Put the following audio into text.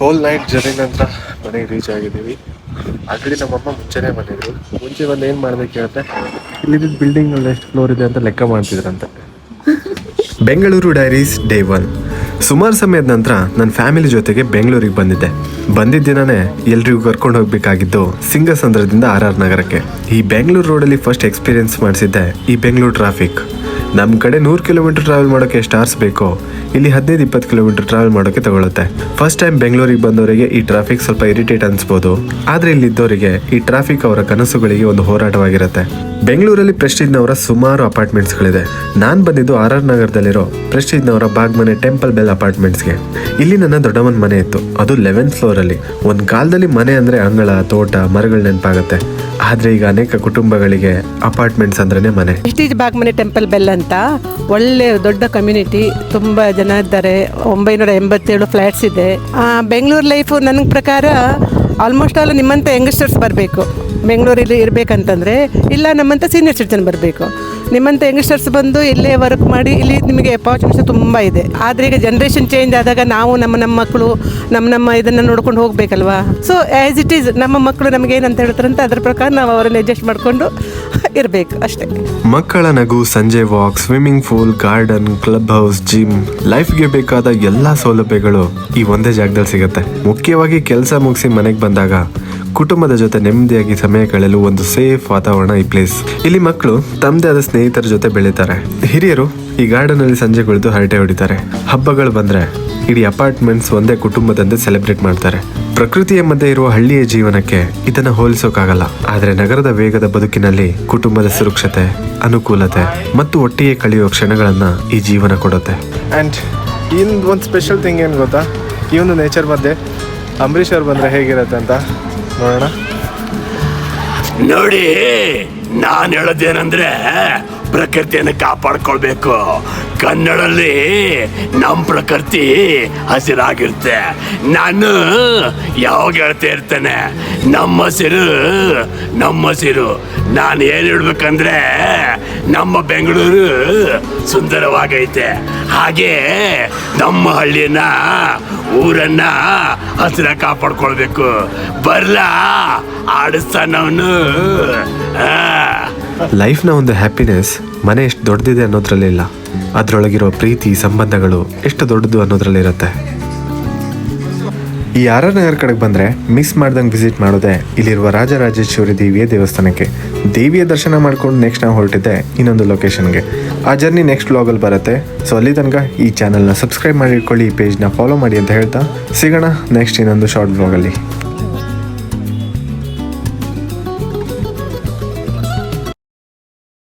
Hole night journey ನಂತರ ಮನೆಗೆ reach ಆಗಿದ್ದೀವಿ. ಆಲ್ರೆಡಿ ನಮ್ಮಮ್ಮ ಮುಂಚೆನೇ ಬಂದಿದ್ರು. ಮುಂಚೆ ಬಂದು ಏನು ಮಾಡ್ಬೇಕು ಹೇಳ್ತೆ, ಇಲ್ಲಿದ್ದ ಬಿಲ್ಡಿಂಗ್ನಲ್ಲಿ ಎಷ್ಟು ಫ್ಲೋರ್ ಇದೆ ಅಂತ ಲೆಕ್ಕ ಮಾಡ್ತಿದ್ರಂತೆ. Bengaluru diaries day 1. ಸುಮಾರು ಸಮಯದ ನಂತರ ನನ್ನ ಫ್ಯಾಮಿಲಿ ಜೊತೆಗೆ ಬೆಂಗಳೂರಿಗೆ ಬಂದಿದ್ದೆ. ಬಂದಿದ್ದ ದಿನನೇ ಎಲ್ರಿಗೂ ಕರ್ಕೊಂಡು ಹೋಗ್ಬೇಕಾಗಿದ್ದು ಸಿಂಗಸಂದ್ರದಿಂದ RR ನಗರಕ್ಕೆ. ಈ ಬೆಂಗಳೂರು ರೋಡಲ್ಲಿ ಫಸ್ಟ್ ಎಕ್ಸ್ಪೀರಿಯನ್ಸ್ ಮಾಡಿಸಿದ್ದೆ ಈ ಬೆಂಗಳೂರು ಟ್ರಾಫಿಕ್. ನಮ್ಮ ಕಡೆ 100 ಕಿಲೋಮೀಟರ್ ಟ್ರಾವೆಲ್ ಮಾಡೋಕ್ಕೆ ಎಷ್ಟು ಅವರ್ಸ್ ಬೇಕೋ ಇಲ್ಲಿ 15-20 ಕಿಲೋಮೀಟರ್ ಟ್ರಾವೆಲ್ ಮಾಡೋಕ್ಕೆ ತಗೊಳುತ್ತೆ. ಫಸ್ಟ್ ಟೈಮ್ ಬೆಂಗಳೂರಿಗೆ ಬಂದವರಿಗೆ ಈ ಟ್ರಾಫಿಕ್ ಸ್ವಲ್ಪ ಇರಿಟೇಟ್ ಅನಿಸ್ಬೋದು, ಆದರೆ ಇಲ್ಲಿದ್ದವರಿಗೆ ಈ ಟ್ರಾಫಿಕ್ ಅವರ ಕನಸುಗಳಿಗೆ ಒಂದು ಹೋರಾಟವಾಗಿರುತ್ತೆ. ಬೆಂಗಳೂರಲ್ಲಿ ಪ್ರೆಸ್ಟೀಜ್ನವರ ಸುಮಾರು ಅಪಾರ್ಟ್ಮೆಂಟ್ಸ್ಗಳಿದೆ. ನಾನು ಬಂದಿದ್ದು RR ನಗರದಲ್ಲಿರೋ ಪ್ರೆಸ್ಟೀಜ್ನವರ ಬಾಗ್ಮನೆ ಟೆಂಪಲ್ ಬೆಲ್ ಅಪಾರ್ಟ್ಮೆಂಟ್ಸ್ಗೆ. ಇಲ್ಲಿ ನನ್ನ ದೊಡ್ಡಮ್ಮನ ಮನೆ ಇತ್ತು, ಅದು 11th ಫ್ಲೋರಲ್ಲಿ. ಒಂದು ಕಾಲದಲ್ಲಿ ಮನೆ ಅಂದರೆ ಅಂಗಳ, ತೋಟ, ಮರಗಳು ನೆನಪಾಗುತ್ತೆ. ಆದರೆ ಈಗ ಅನೇಕ ಕುಟುಂಬಗಳಿಗೆ ಅಪಾರ್ಟ್ಮೆಂಟ್ಸ್ ಅಂದ್ರೇ ಮನೆ. ಪ್ರೆಸ್ಟೀಜ್ ಬಾಗ್ಮನೆ ಟೆಂಪಲ್ ಬೆಲ್ ಅಂತ ಒಳ್ಳೆ ದೊಡ್ಡ ಕಮ್ಯುನಿಟಿ, ತುಂಬ ಜನ ಇದ್ದಾರೆ. 987 ಫ್ಲ್ಯಾಟ್ಸ್ ಇದೆ. ಬೆಂಗಳೂರು ಲೈಫು ನನ್ನ ಪ್ರಕಾರ ಆಲ್ಮೋಸ್ಟ್ ಆಲ್ ನಿಮ್ಮಂಥ ಯಂಗ್ಸ್ಟರ್ಸ್ ಬರಬೇಕು ಬೆಂಗಳೂರಲ್ಲಿ ಇರಬೇಕಂತಂದರೆ, ಇಲ್ಲ ನಮ್ಮಂಥ ಸೀನಿಯರ್ ಸಿಟಿಜನ್ ಬರಬೇಕು. ನಿಮ್ಮಂಥ ಯಂಗ್ಸ್ಟರ್ಸ್ ಬಂದು ಇಲ್ಲೇ ವರ್ಕ್ ಮಾಡಿ ಇಲ್ಲಿ ನಿಮಗೆ ಅಪಾರ್ಚುನಿಟೀಸ್ ತುಂಬ ಇದೆ. ಆದರೆ ಈಗ ಜನ್ರೇಷನ್ ಚೇಂಜ್ ಆದಾಗ ನಾವು ನಮ್ಮ ಮಕ್ಕಳು ನಮ್ಮ ಇದನ್ನು ನೋಡ್ಕೊಂಡು ಹೋಗಬೇಕಲ್ವಾ. ಸೊ ಆ್ಯಸ್ ಇಟ್ ಈಸ್ ನಮ್ಮ ಮಕ್ಕಳು ನಮಗೆ ಏನಂತ ಹೇಳ್ತಾರಂತ ಅದ್ರ ಪ್ರಕಾರ ನಾವು ಅವರನ್ನು ಅಡ್ಜಸ್ಟ್ ಮಾಡಿಕೊಂಡು ಇರಬೇಕು ಅಷ್ಟೇ. ಮಕ್ಕಳ ನಗು, ಸಂಜೆ walk, swimming pool, garden, club house, gym, ಲೈಫ್ಗೆ ಬೇಕಾದ ಎಲ್ಲ ಸೌಲಭ್ಯಗಳು ಈ ಒಂದೇ ಜಾಗದಲ್ಲಿ ಸಿಗುತ್ತೆ. ಮುಖ್ಯವಾಗಿ ಕೆಲಸ ಮುಗಿಸಿ ಮನೆಗೆ ಬಂದಾಗ ಕುಟುಂಬದ ಜೊತೆ ನೆಮ್ಮದಿಯಾಗಿ ಸಮಯ ಕಳೆಯಲು ಒಂದು ಸೇಫ್ ವಾತಾವರಣ ಈ ಪ್ಲೇಸ್. ಇಲ್ಲಿ ಮಕ್ಕಳು ತಮ್ಮದೇ ಆದ ಸ್ನೇಹಿತರ ಜೊತೆ ಬೆಳೀತಾರೆ. ಹಿರಿಯರು ಈ ಗಾರ್ಡನ್ ಅಲ್ಲಿ ಸಂಜೆ ಕುಳಿತು ಹರಟೆ ಹೊಡಿತಾರೆ. ಹಬ್ಬಗಳು ಬಂದ್ರೆ ಇಡೀ ಅಪಾರ್ಟ್ಮೆಂಟ್ಸ್ ಒಂದೇ ಕುಟುಂಬದಂತೆ ಸೆಲೆಬ್ರೇಟ್ ಮಾಡ್ತಾರೆ. ಪ್ರಕೃತಿಯ ಮಧ್ಯೆ ಇರುವ ಹಳ್ಳಿಯ ಜೀವನಕ್ಕೆ ಇದನ್ನ ಹೋಲಿಸೋಕ್ಕಾಗಲ್ಲ. ಆದ್ರೆ ನಗರದ ವೇಗದ ಬದುಕಿನಲ್ಲಿ ಕುಟುಂಬದ ಸುರಕ್ಷತೆ, ಅನುಕೂಲತೆ ಮತ್ತು ಒಟ್ಟಿಗೆ ಕಳೆಯುವ ಕ್ಷಣಗಳನ್ನ ಈ ಜೀವನ ಕೊಡುತ್ತೆ. ಅಂಡ್ ಒಂದು ಸ್ಪೆಷಲ್ ಥಿಂಗ್ ಏನು ಗೊತ್ತಾ, ಈ ಒಂದು ನೇಚರ್ ಮಧ್ಯೆ ಅಂಬರೀಷ್ ಅವ್ರು ಬಂದ್ರೆ ಹೇಗಿರುತ್ತೆ ಅಂತ ನೋಡೋಣ. ನೋಡಿ, ನಾನು ಹೇಳೋದೇನಂದ್ರೆ ಪ್ರಕೃತಿಯನ್ನು ಕಾಪಾಡ್ಕೊಳ್ಬೇಕು. ಕನ್ನಡಲ್ಲಿ ನಮ್ಮ ಪ್ರಕೃತಿ ಹಸಿರಾಗಿರುತ್ತೆ. ನಾನು ಯಾವಾಗ ಹೇಳ್ತಾ ಇರ್ತೇನೆ, ನಮ್ಮ ಹಸಿರು. ನಾನು ಏನು ಹೇಳ್ಬೇಕಂದ್ರೆ ನಮ್ಮ ಬೆಂಗಳೂರು ಸುಂದರವಾಗೈತೆ, ಹಾಗೆ ನಮ್ಮ ಹಳ್ಳಿನ ಊರನ್ನ ಹಸಿರ ಕಾಪಾಡ್ಕೊಳ್ಬೇಕು. ಬರ್ಲಾ ಆಡಿಸ್ತಾನವನು. ಲೈಫ್ನ ಒಂದು ಹ್ಯಾಪಿನೆಸ್ ಮನೆ ಎಷ್ಟು ದೊಡ್ಡದಿದೆ ಅನ್ನೋದ್ರಲ್ಲಿ ಇಲ್ಲ, ಅದರೊಳಗಿರೋ ಪ್ರೀತಿ, ಸಂಬಂಧಗಳು ಎಷ್ಟು ದೊಡ್ಡದು ಅನ್ನೋದ್ರಲ್ಲಿರುತ್ತೆ. ಈ RR ನಗರ ಕಡೆಗೆ ಬಂದರೆ ಮಿಸ್ ಮಾಡ್ದಂಗೆ ವಿಸಿಟ್ ಮಾಡೋದೆ ಇಲ್ಲಿರುವ ರಾಜರಾಜೇಶ್ವರಿ ದೇವಿಯ ದೇವಸ್ಥಾನಕ್ಕೆ. ದೇವಿಯ ದರ್ಶನ ಮಾಡ್ಕೊಂಡು ನೆಕ್ಸ್ಟ್ ನಾವು ಹೊರಟಿದ್ದೆ ಇನ್ನೊಂದು ಲೊಕೇಶನ್ಗೆ. ಆ ಜರ್ನಿ ನೆಕ್ಸ್ಟ್ ವ್ಲಾಗಲ್ಲಿ ಬರುತ್ತೆ. ಸೊ ಅಲ್ಲಿ ತನಕ ಈ ಚಾನಲ್ನ ಸಬ್ಸ್ಕ್ರೈಬ್ ಮಾಡಿ ಇಟ್ಕೊಳ್ಳಿ, ಈ ಪೇಜ್ನ ಫಾಲೋ ಮಾಡಿ ಅಂತ ಹೇಳ್ತಾ ಸಿಗೋಣ ನೆಕ್ಸ್ಟ್ ಇನ್ನೊಂದು ಶಾರ್ಟ್ ವ್ಲಾಗಲ್ಲಿ.